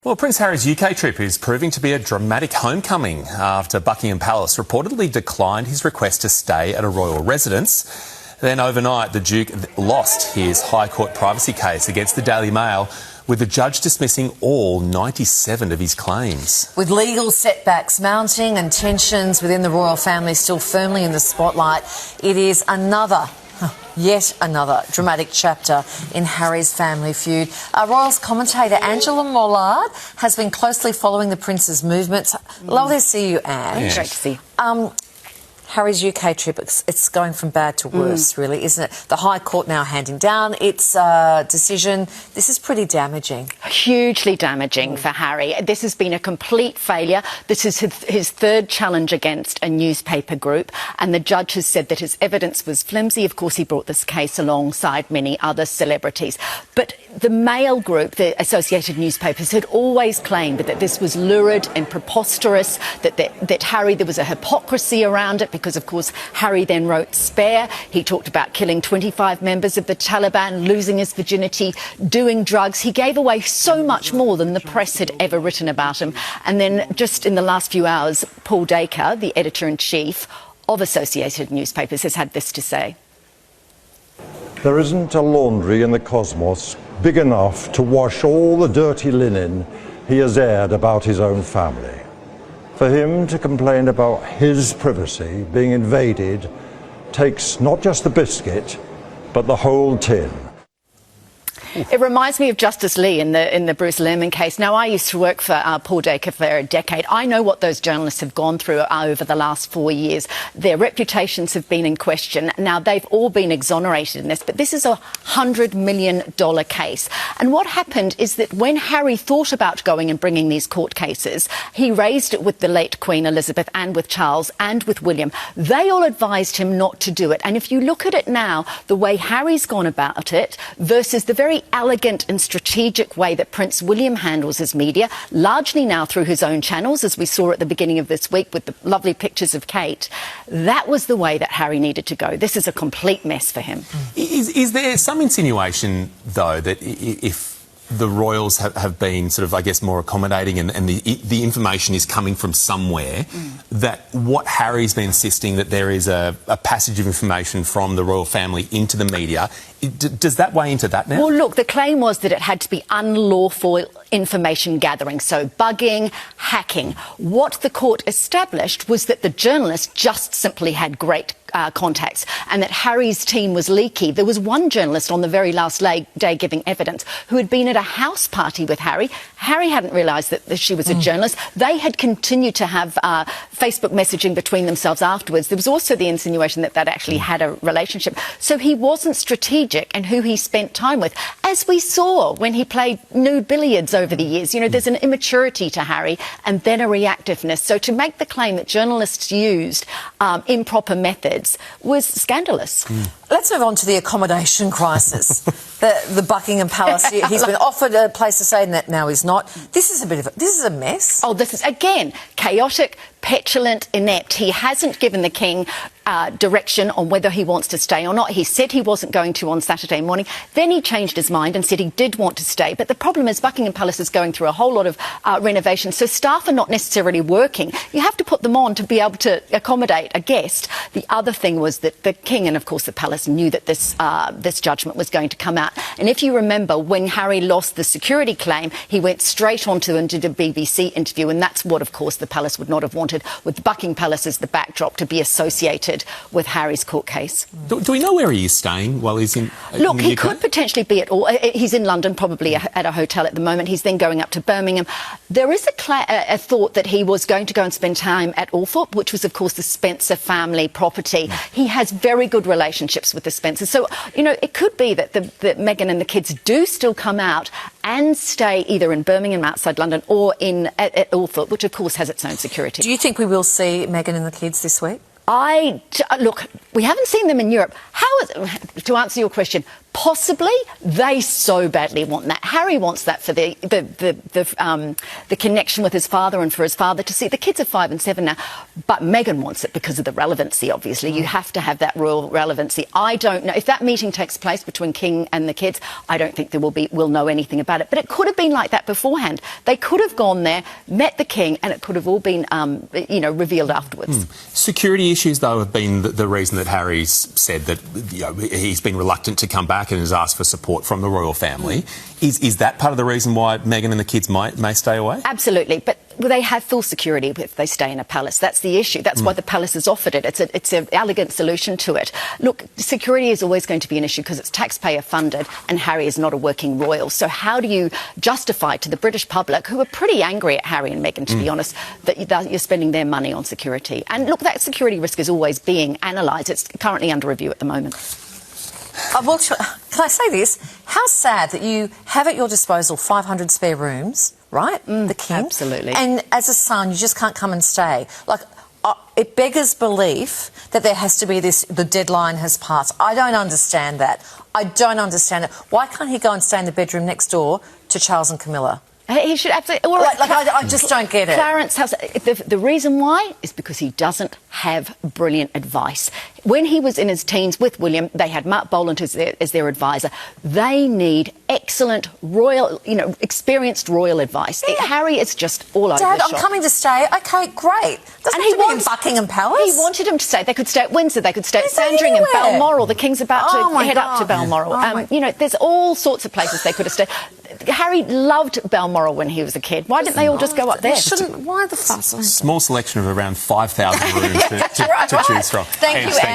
Well, Prince Harry's UK trip is proving to be a dramatic homecoming after Buckingham Palace reportedly declined his request to stay at a royal residence. Then overnight, the Duke lost his High Court privacy case against the Daily Mail, with the judge dismissing all 97 of his claims. With legal setbacks mounting and tensions within the royal family still firmly in the spotlight, it is yet another dramatic chapter in Harry's family feud. Royals commentator Angela Mollard has been closely following the Prince's movements. Lovely to see you, Ange. Yes. Great to see. Harry's UK trip, it's going from bad to worse, really, isn't it? The High Court now handing down its decision. This is pretty damaging. Hugely damaging for Harry. This has been a complete failure. This is his third challenge against a newspaper group, and the judge has said that his evidence was flimsy. Of course, he brought this case alongside many other celebrities. But the Mail group, the Associated Newspapers, had always claimed that this was lurid and preposterous, that Harry, there was a hypocrisy around it, because, of course, Harry then wrote Spare. He talked about killing 25 members of the Taliban, losing his virginity, doing drugs. He gave away so much more than the press had ever written about him. And then just in the last few hours, Paul Dacre, the editor-in-chief of Associated Newspapers, has had this to say. There isn't a laundry in the cosmos big enough to wash all the dirty linen he has aired about his own family. For him to complain about his privacy being invaded takes not just the biscuit, but the whole tin. It reminds me of Justice Lee in the Bruce Lerman case. Now, I used to work for Paul Dacre for a decade. I know what those journalists have gone through over the last 4 years. Their reputations have been in question. Now, they've all been exonerated in this, but this is a $100 million case. And what happened is that when Harry thought about going and bringing these court cases, he raised it with the late Queen Elizabeth and with Charles and with William. They all advised him not to do it. And if you look at it now, the way Harry's gone about it versus the very elegant and strategic way that Prince William handles his media, largely now through his own channels, as we saw at the beginning of this week with the lovely pictures of Kate, that was the way that Harry needed to go. This is a complete mess for him. Is there some insinuation, though, that if the royals have been sort of, I guess, more accommodating and the information is coming from somewhere, that what Harry's been insisting that there is a passage of information from the royal family into the media, does that weigh into that now? Well, look, the claim was that it had to be unlawful information gathering, so bugging, hacking. What the court established was that the journalist just simply had great contacts and that Harry's team was leaky. There was one journalist on the very last day giving evidence who had been at a house party with Harry. Harry hadn't realised that she was a journalist. They had continued to have Facebook messaging between themselves afterwards. There was also the insinuation that they'd actually had a relationship. So he wasn't strategic in who he spent time with, as we saw when he played nude billiards over the years. You know, there's an immaturity to Harry and then a reactiveness. So to make the claim that journalists used improper methods was scandalous. Let's move on to the accommodation crisis. the Buckingham Palace, he's been offered a place to stay and that now he's not. This is a mess. Oh, this is, again, chaotic, petulant, inept. He hasn't given the King direction on whether he wants to stay or not. He said he wasn't going to on Saturday morning. Then he changed his mind and said he did want to stay. But the problem is Buckingham Palace is going through a whole lot of renovations, so staff are not necessarily working. You have to put them on to be able to accommodate a guest. The other thing was that the King and, of course, the Palace knew that this judgment was going to come out. And if you remember, when Harry lost the security claim, he went straight onto and did a BBC interview, and that's what, of course, the Palace would not have wanted, with Buckingham Palace as the backdrop, to be associated with Harry's court case. Do we know where he is staying while he's in Look, the he UK? could potentially be at all. He's in London, probably at a hotel at the moment. He's then going up to Birmingham. There is a thought that he was going to go and spend time at Althorp, which was, of course, the Spencer family property. He has very good relationships with the Spencers. So, you know, it could be that Meghan and the kids do still come out and stay either in Birmingham outside London or at Althorp, which, of course, has its own security. Do you think we will see Meghan and the kids this week? Look, we haven't seen them in Europe. To answer your question, Possibly, they so badly want that. Harry wants that for the connection with his father and for his father to see. The kids are 5 and 7 now, but Meghan wants it because of the relevancy, obviously. You have to have that royal relevancy. I don't know. If that meeting takes place between King and the kids, I don't think we'll know anything about it. But it could have been like that beforehand. They could have gone there, met the King, and it could have all been, revealed afterwards. Security issues, though, have been the reason that Harry's said that he's been reluctant to come back and has asked for support from the royal family. Is that part of the reason why Meghan and the kids may stay away? Absolutely, but they have full security if they stay in a palace. That's the issue. That's why the palace has offered it. It's an elegant solution to it. Look, security is always going to be an issue because it's taxpayer funded and Harry is not a working royal. So how do you justify to the British public, who are pretty angry at Harry and Meghan, to be honest, that you're spending their money on security? And look, that security risk is always being analysed. It's currently under review at the moment. Well, can I say this? How sad that you have at your disposal 500 spare rooms, right? The King. Absolutely. And as a son, you just can't come and stay. Like, it beggars belief that there has to be the deadline has passed. I don't understand that. I don't understand it. Why can't he go and stay in the bedroom next door to Charles and Camilla? He should absolutely... I just don't get it. Clarence has... The reason why is because he doesn't have brilliant advice. When he was in his teens with William, they had Mark Boland as their advisor. They need excellent royal, experienced royal advice. Yeah. Harry is just all over Dad, the I'm shop. coming to stay. OK, great. Doesn't he want in Buckingham Palace? He wanted him to stay. They could stay at Windsor. They could stay at He's Sandringham, anywhere. Balmoral. The King's about to head up to Balmoral. There's all sorts of places they could have stayed. Harry loved Balmoral when he was a kid. Why didn't they all just go up there? Why the fuss? Small selection of around 5,000 rooms to choose from. Thank you, Anne.